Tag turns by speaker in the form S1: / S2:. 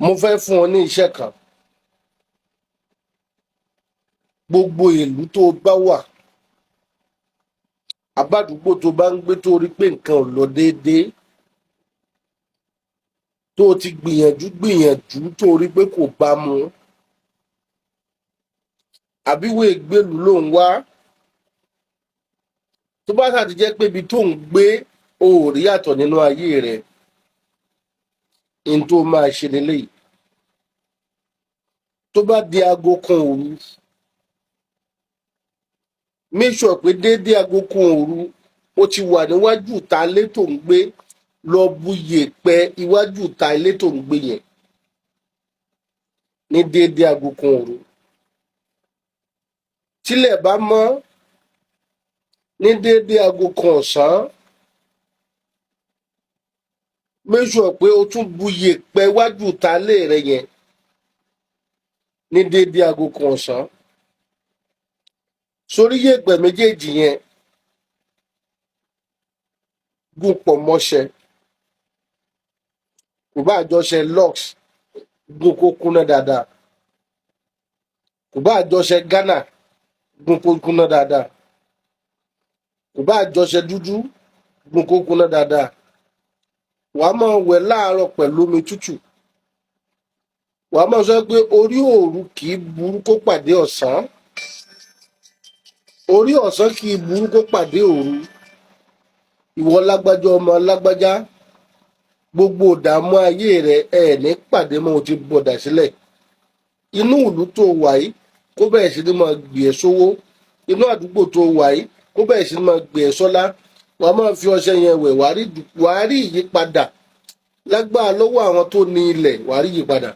S1: mo fẹ́ fún ọ ní iṣẹ́ kan. Gbogbo ìlú tó bá wà, àbádùgbò tó bá ń gbé tó rí pé nǹkan ò lọ déédéé, tó ti gbìyànjú tó rí pé kò bá mu, àbíwò ìgbélú ló ń wá, tó bá ṣáà ti jẹ́ pé ibi tó ń gbé o ò rí yàtọ̀ nínú ayé rẹ̀, n tó máa ṣe lélẹ́yìí. Tó bá di aago kan òru, make sure pé déédéé aago kan òru ó ti wà níwájú ìta ilé tó ń gbé, lọ bu yèèpẹ̀ iwájú ìta ilé tó ń gbé yẹn ní déédéé aago kan òru. Tílẹ̀ bá mọ́ ní déédéé aago kan ọ̀sán, make sure pé o tún bu yèèpẹ̀ iwájú ìta ilé rẹ yẹn ní déédéé aago kan ọ̀sán. Sórí yèèpẹ̀ méjèèjì yẹn gún pọ̀ mọ́ṣẹ, kò bá àjọṣe lux gún kó kúnná dáadáa, kò bá àjọṣe Ghana gún kó kúnná dáadáa, kò bá àjọṣe dúdú gún kó kúnná dáadáa. Wàá máa wẹ̀ láàárọ̀ pẹ̀lú omi tútù. Wàá máa sọ pé orí òru kì í burú kó pàdé ọ̀sán, orí ọ̀sán kì í burú kó pàdé òru. Ìwọ lágbájá ọmọ lágbájá, gbogbo ìdààmú ayé rẹ ní pàdé mọ́, o ti bọ̀dà sílẹ̀. Inú ìlú tó wà yìí kó bẹ̀rẹ̀ sí ní máa gbé ẹ sówó, inú àdúgbò tó wà yìí kó bẹ̀rẹ̀ sí ní máa gbé ẹ sọ́lá. Wàá máa fi ọṣẹ yẹn wẹ̀, wàá rí ìyípadà lágbára lọ́wọ́ àwọn tó ní ilẹ̀, wàá rí ìyípadà.